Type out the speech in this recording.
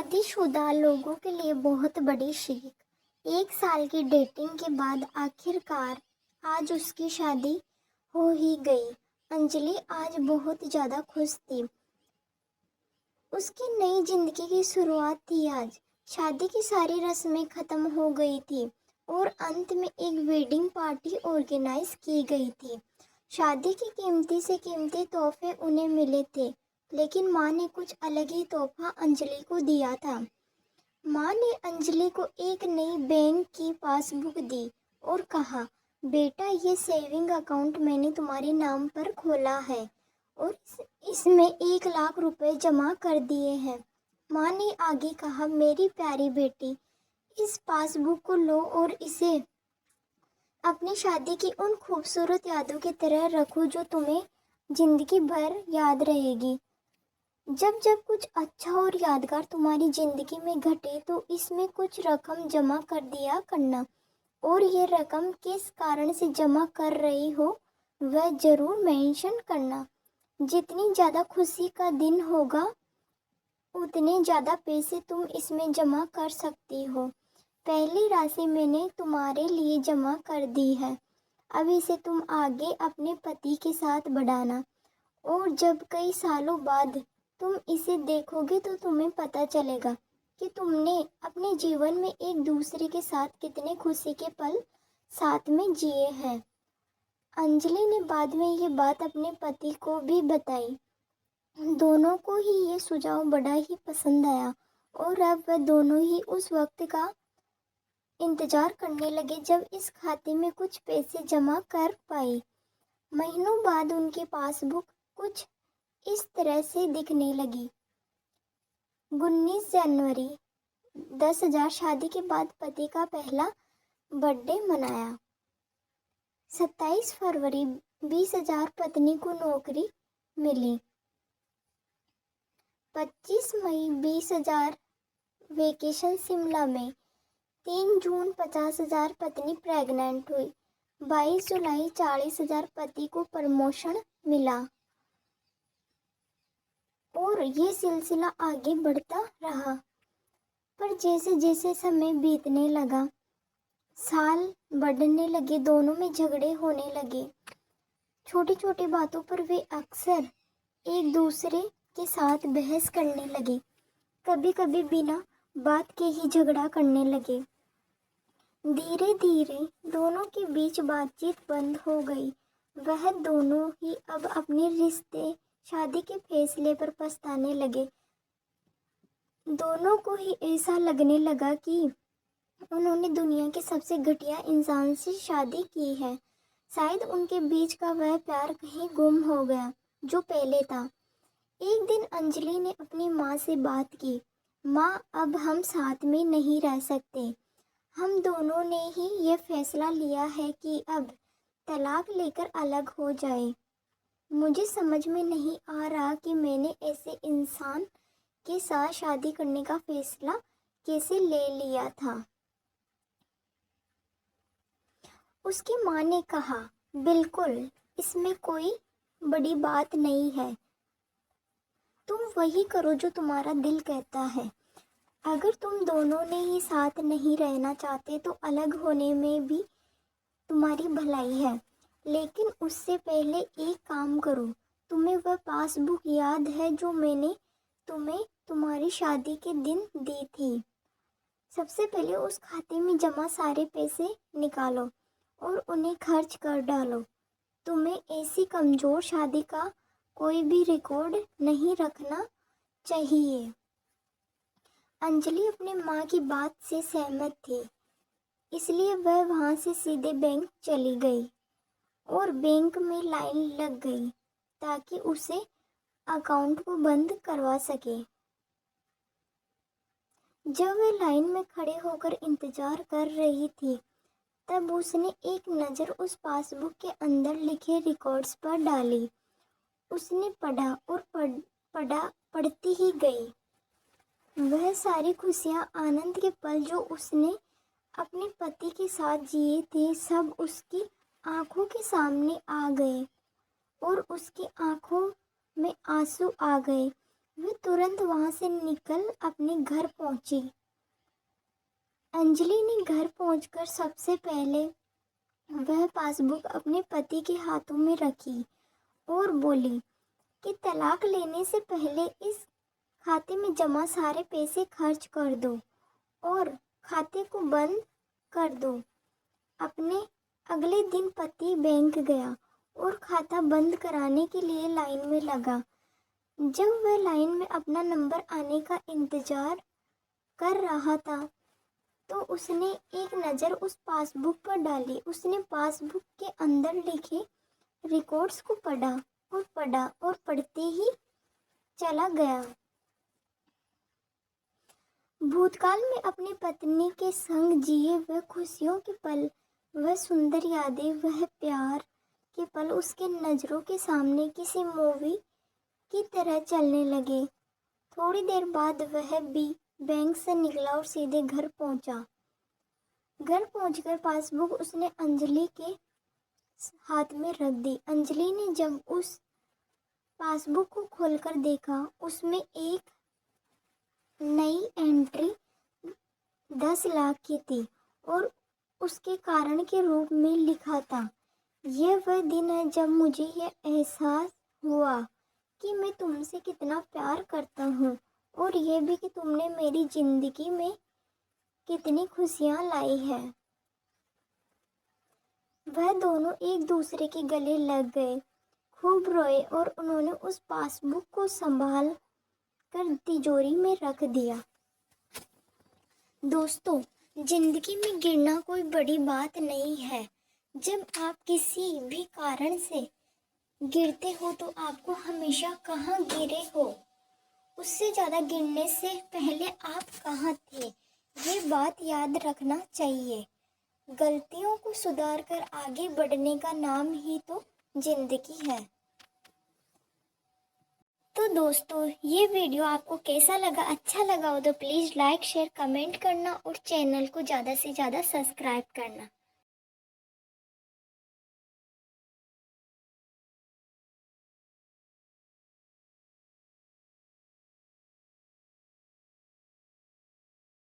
शादीशुदा लोगों के लिए बहुत बड़ी सीख। 1 साल की डेटिंग के बाद आखिरकार आज उसकी शादी हो ही गई। अंजलि आज बहुत ज़्यादा खुश थी। उसकी नई जिंदगी की शुरुआत थी आज। शादी की सारी रस्में ख़त्म हो गई थी और अंत में एक वेडिंग पार्टी ऑर्गेनाइज की गई थी। शादी की कीमती से कीमती तोहफे उन्हें मिले थे, लेकिन माँ ने कुछ अलग ही तोहफा अंजलि को दिया था। माँ ने अंजलि को एक नई बैंक की पासबुक दी और कहा, बेटा ये सेविंग अकाउंट मैंने तुम्हारे नाम पर खोला है और इसमें 1 लाख रुपए जमा कर दिए हैं। माँ ने आगे कहा, मेरी प्यारी बेटी, इस पासबुक को लो और इसे अपनी शादी की उन खूबसूरत यादों की तरह रखो जो तुम्हें जिंदगी भर याद रहेगी। जब जब कुछ अच्छा और यादगार तुम्हारी जिंदगी में घटे तो इसमें कुछ रकम जमा कर दिया करना, और ये रकम किस कारण से जमा कर रही हो वह ज़रूर मेंशन करना। जितनी ज़्यादा खुशी का दिन होगा उतने ज़्यादा पैसे तुम इसमें जमा कर सकती हो। पहली राशि मैंने तुम्हारे लिए जमा कर दी है। अब इसे तुम आगे अपने पति के साथ बढ़ाना, और जब कई सालों बाद तुम इसे देखोगे तो तुम्हें पता चलेगा कि तुमने अपने जीवन में एक दूसरे के साथ कितने खुशी के पल साथ में जिए हैं। अंजलि ने बाद में ये बात अपने पति को भी बताई। दोनों को ही ये सुझाव बड़ा ही पसंद आया और अब वह दोनों ही उस वक्त का इंतजार करने लगे जब इस खाते में कुछ पैसे जमा कर पाए। महीनों बाद उनकी पासबुक कुछ इस तरह से दिखने लगी। 19 जनवरी 10,000 शादी के बाद पति का पहला बर्थडे मनाया। 27 फरवरी 20,000 पत्नी को नौकरी मिली। 25 मई 20,000 वेकेशन शिमला में। 3 जून 50,000 पत्नी प्रेग्नेंट हुई। 22 जुलाई 40,000 पति को प्रमोशन मिला। और ये सिलसिला आगे बढ़ता रहा। पर जैसे जैसे समय बीतने लगा, साल बढ़ने लगे, दोनों में झगड़े होने लगे। छोटी छोटी बातों पर वे अक्सर एक दूसरे के साथ बहस करने लगे। कभी कभी बिना बात के ही झगड़ा करने लगे। धीरे धीरे दोनों के बीच बातचीत बंद हो गई। वह दोनों ही अब अपने रिश्ते शादी के फैसले पर पछताने लगे। दोनों को ही ऐसा लगने लगा कि उन्होंने दुनिया के सबसे घटिया इंसान से शादी की है। शायद उनके बीच का वह प्यार कहीं गुम हो गया जो पहले था। एक दिन अंजलि ने अपनी माँ से बात की। माँ, अब हम साथ में नहीं रह सकते। हम दोनों ने ही ये फैसला लिया है कि अब तलाक लेकर अलग हो जाए। मुझे समझ में नहीं आ रहा कि मैंने ऐसे इंसान के साथ शादी करने का फैसला कैसे ले लिया था। उसकी माँ ने कहा, बिल्कुल, इसमें कोई बड़ी बात नहीं है। तुम वही करो जो तुम्हारा दिल कहता है। अगर तुम दोनों ने ही साथ नहीं रहना चाहते तो अलग होने में भी तुम्हारी भलाई है। लेकिन उससे पहले एक काम करो। तुम्हें वह पासबुक याद है जो मैंने तुम्हें तुम्हारी शादी के दिन दी थी? सबसे पहले उस खाते में जमा सारे पैसे निकालो और उन्हें खर्च कर डालो। तुम्हें ऐसी कमज़ोर शादी का कोई भी रिकॉर्ड नहीं रखना चाहिए। अंजलि अपनी माँ की बात से सहमत थी, इसलिए वह वहाँ से सीधे बैंक चली गई और बैंक में लाइन लग गई ताकि उसे अकाउंट को बंद करवा सके। जब वह लाइन में खड़े होकर इंतजार कर रही थी, तब उसने एक नज़र उस पासबुक के अंदर लिखे रिकॉर्ड्स पर डाली। उसने पढ़ा और पढ़ती ही गई। वह सारी खुशियाँ, आनंद के पल जो उसने अपने पति के साथ जिए थे, सब उसकी आंखों के सामने आ गए और उसकी आंखों में आंसू आ गए। वह तुरंत वहां से निकल अपने घर पहुंची। अंजलि ने घर पहुंचकर सबसे पहले वह पासबुक अपने पति के हाथों में रखी और बोली कि तलाक लेने से पहले इस खाते में जमा सारे पैसे खर्च कर दो और खाते को बंद कर दो। अपने अगले दिन पति बैंक गया और खाता बंद कराने के लिए लाइन में लगा। जब वह लाइन में अपना नंबर आने का इंतजार कर रहा था तो उसने एक नज़र उस पासबुक पर डाली। उसने पासबुक के अंदर लिखे रिकॉर्ड्स को पढ़ा और पढ़ते ही चला गया। भूतकाल में अपनी पत्नी के संग जिए वह खुशियों के पल, वह सुंदर यादें, वह प्यार के पल उसके नज़रों के सामने किसी मूवी की तरह चलने लगे। थोड़ी देर बाद वह भी बैंक से निकला और सीधे घर पहुंचा। घर पहुंचकर पासबुक उसने अंजलि के हाथ में रख दी। अंजलि ने जब उस पासबुक को खोलकर देखा, उसमें एक नई एंट्री 10 लाख की थी और उसके कारण के रूप में लिखा था, यह वह दिन है जब मुझे यह एहसास हुआ कि मैं तुमसे कितना प्यार करता हूँ और यह भी कि तुमने मेरी जिंदगी में कितनी खुशियाँ लाई है। वह दोनों एक दूसरे के गले लग गए, खूब रोए और उन्होंने उस पासबुक को संभाल कर तिजोरी में रख दिया। दोस्तों, जिंदगी में गिरना कोई बड़ी बात नहीं है। जब आप किसी भी कारण से गिरते हो तो आपको हमेशा कहाँ गिरे हो, उससे ज़्यादा गिरने से पहले आप कहाँ थे, ये बात याद रखना चाहिए। गलतियों को सुधार कर आगे बढ़ने का नाम ही तो जिंदगी है। तो दोस्तों, ये वीडियो आपको कैसा लगा? अच्छा लगा हो तो प्लीज़ लाइक, शेयर, कमेंट करना और चैनल को ज़्यादा से ज़्यादा सब्सक्राइब करना।